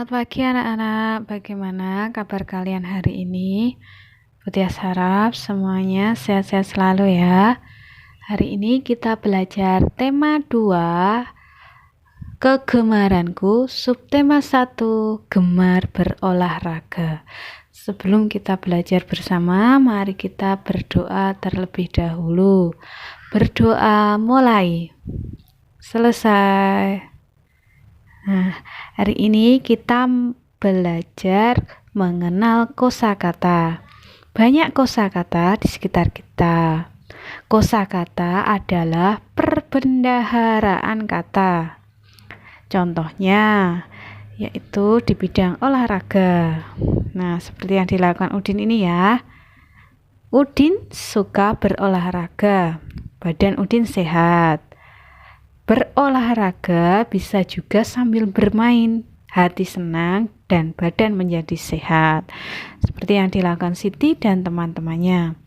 Selamat pagi anak-anak, bagaimana kabar kalian hari ini? Budias harap semuanya sehat-sehat selalu ya. Hari ini kita belajar tema 2, kegemaranku, subtema 1, gemar berolahraga. Sebelum kita belajar bersama, mari kita berdoa terlebih dahulu. Berdoa mulai. Selesai. Nah, hari ini kita belajar mengenal kosakata. Banyak kosakata di sekitar kita. Kosakata adalah perbendaharaan kata. Contohnya yaitu di bidang olahraga. Nah, seperti yang dilakukan Udin ini ya. Udin suka berolahraga. Badan Udin sehat. Berolahraga bisa juga sambil bermain, hati senang dan badan menjadi sehat. Seperti yang dilakukan Siti dan teman-temannya.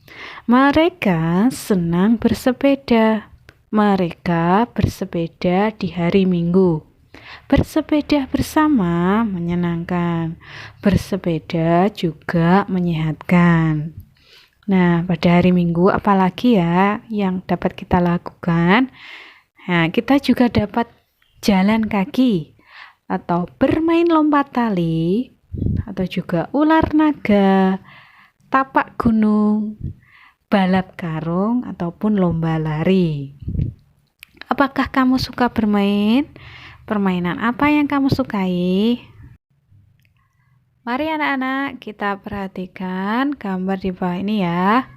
Mereka senang bersepeda. Mereka bersepeda di hari Minggu. Bersepeda bersama menyenangkan. Bersepeda juga menyehatkan. Nah, pada hari Minggu apalagi ya yang dapat kita lakukan? Nah, kita juga dapat jalan kaki atau bermain lompat tali atau juga ular naga, tapak gunung, balap karung ataupun lomba lari. Apakah kamu suka bermain? Permainan apa yang kamu sukai? Mari anak-anak kita perhatikan gambar di bawah ini ya.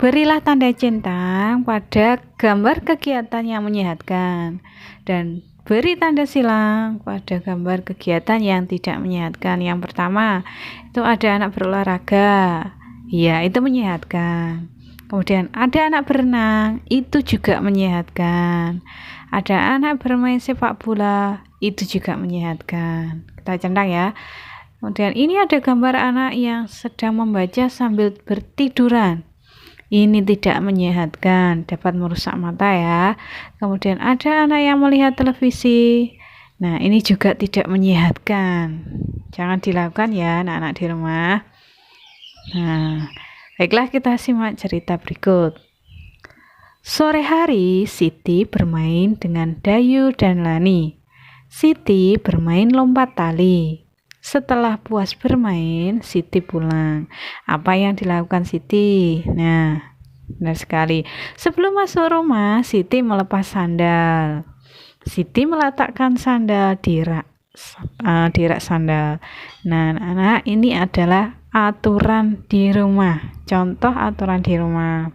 Berilah tanda centang pada gambar kegiatan yang menyehatkan dan beri tanda silang pada gambar kegiatan yang tidak menyehatkan. Yang pertama, itu ada anak berolahraga. Ya, itu menyehatkan. Kemudian ada anak berenang, itu juga menyehatkan. Ada anak bermain sepak bola, itu juga menyehatkan. Kita centang ya. Kemudian ini ada gambar anak yang sedang membaca sambil bertiduran. Ini tidak menyehatkan, dapat merusak mata ya. Kemudian ada anak yang melihat televisi. Nah, ini juga tidak menyehatkan. Jangan dilakukan ya anak-anak di rumah. Nah, baiklah kita simak cerita berikut. Sore hari, Siti bermain dengan Dayu dan Lani. Siti bermain lompat tali. Setelah puas bermain, Siti pulang. Apa yang dilakukan Siti? Nah, benar sekali. Sebelum masuk rumah, Siti melepas sandal. Siti meletakkan sandal di rak sandal. Nah, anak-anak, ini adalah aturan di rumah. Contoh aturan di rumah.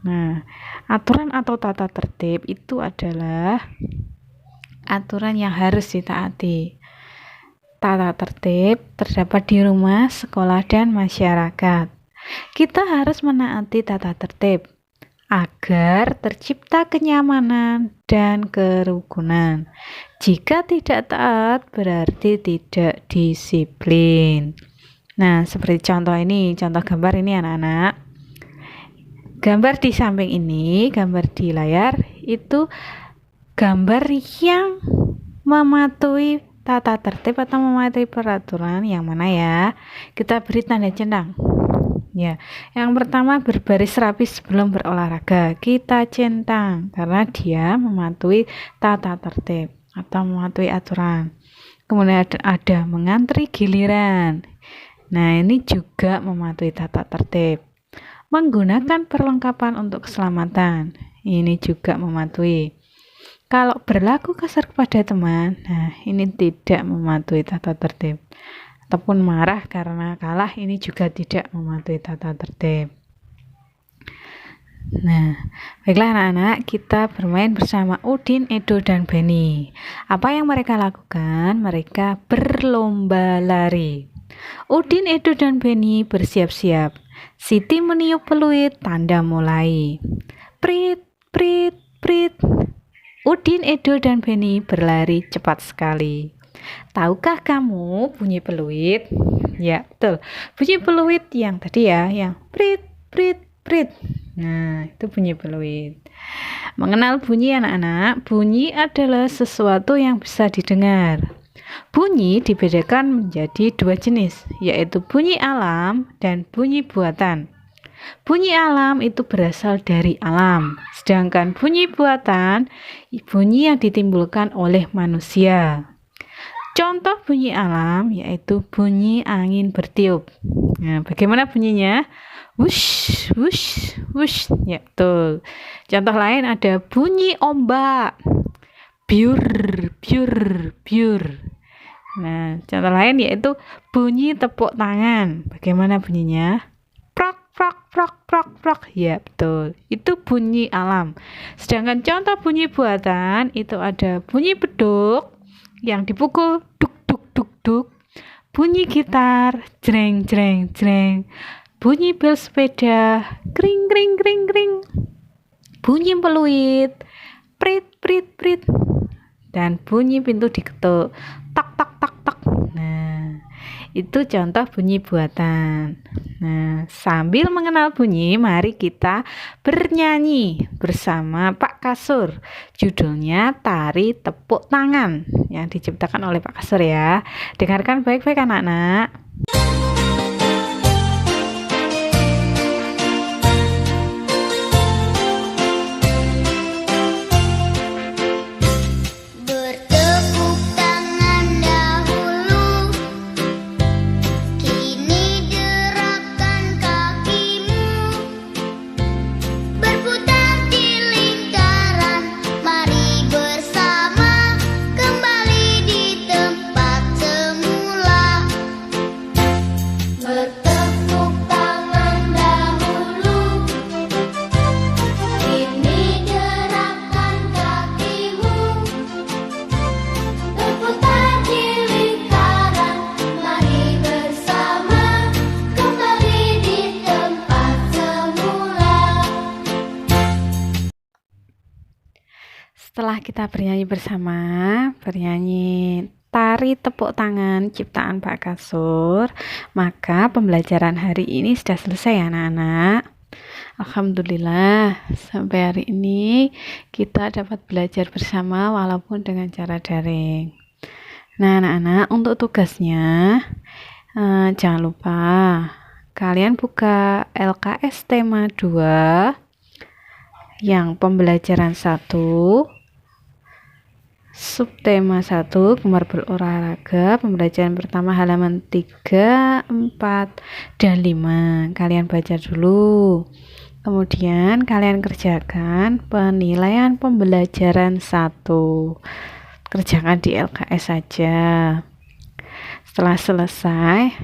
Nah, aturan atau tata tertib itu adalah aturan yang harus ditaati. Tata tertib terdapat di rumah, sekolah, dan masyarakat. Kita harus menaati tata tertib agar tercipta kenyamanan dan kerukunan. Jika tidak taat, berarti tidak disiplin. Nah, seperti contoh ini, contoh gambar ini anak-anak. Gambar di samping ini, gambar di layar, itu gambar yang mematuhi tata tertib atau mematuhi peraturan yang mana ya? Kita beri tanda centang. Ya, yang pertama berbaris rapi sebelum berolahraga. Kita centang karena dia mematuhi tata tertib atau mematuhi aturan. Kemudian ada mengantri giliran. Nah, ini juga mematuhi tata tertib. Menggunakan perlengkapan untuk keselamatan. Ini juga mematuhi. Kalau berlaku kasar kepada teman, nah ini tidak mematuhi tata tertib. Ataupun marah karena kalah, ini juga tidak mematuhi tata tertib. Nah, baiklah anak-anak, kita bermain bersama Udin, Edo, dan Beni. Apa yang mereka lakukan? Mereka berlomba lari. Udin, Edo, dan Beni bersiap-siap. Siti meniup peluit, tanda mulai. Prit, prit, prit. Udin, Edo, dan Beni berlari cepat sekali. Tahukah kamu bunyi peluit? Ya, betul. Bunyi peluit yang tadi ya, yang prit, prit, prit. Nah, itu bunyi peluit. Mengenal bunyi anak-anak, bunyi adalah sesuatu yang bisa didengar. Bunyi dibedakan menjadi dua jenis, yaitu bunyi alam dan bunyi buatan. Bunyi alam itu berasal dari alam, sedangkan bunyi buatan bunyi yang ditimbulkan oleh manusia. Contoh bunyi alam yaitu bunyi angin bertiup. Nah, bagaimana bunyinya? Wush, wush, wush. Ya, betul. Contoh lain ada bunyi ombak. Biur, biur, biur. Nah, contoh lain yaitu bunyi tepuk tangan. Bagaimana bunyinya? Prok, prok, prok, prok, prok. Ya, betul. Itu bunyi alam. Sedangkan contoh bunyi buatan itu ada bunyi beduk yang dipukul duk, duk, duk, duk. Bunyi gitar, jreng, jreng, jreng. Bunyi bel sepeda, kring, kring, kring, kring. Bunyi peluit, prit, prit, prit. Dan bunyi pintu diketuk, tak, tak, tak, tak. Nah, itu contoh bunyi buatan. Nah, sambil mengenal bunyi, mari kita bernyanyi bersama Pak Kasur. Judulnya Tari Tepuk Tangan yang diciptakan oleh Pak Kasur ya. Dengarkan baik-baik anak-anak. Setelah kita bernyanyi bersama, bernyanyi tari tepuk tangan ciptaan Pak Kasur, maka pembelajaran hari ini sudah selesai ya anak-anak. Alhamdulillah, sampai hari ini kita dapat belajar bersama walaupun dengan cara daring. Nah anak-anak, untuk tugasnya jangan lupa kalian buka LKS tema 2 yang pembelajaran 1, subtema 1, gemar berolahraga, pembelajaran pertama halaman 3, 4, dan 5. Kalian baca dulu. Kemudian kalian kerjakan penilaian pembelajaran 1. Kerjakan di LKS saja. Setelah selesai,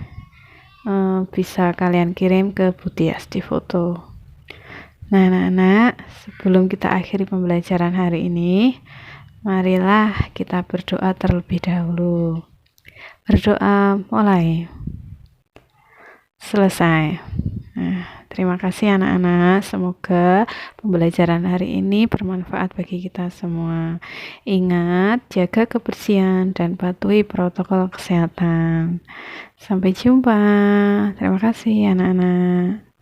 bisa kalian kirim ke Butiasti Foto. Nah anak-anak, sebelum kita akhiri pembelajaran hari ini, marilah kita berdoa terlebih dahulu. Berdoa mulai. Selesai. Nah, terima kasih anak-anak. Semoga pembelajaran hari ini bermanfaat bagi kita semua. Ingat, jaga kebersihan dan patuhi protokol kesehatan. Sampai jumpa. Terima kasih anak-anak.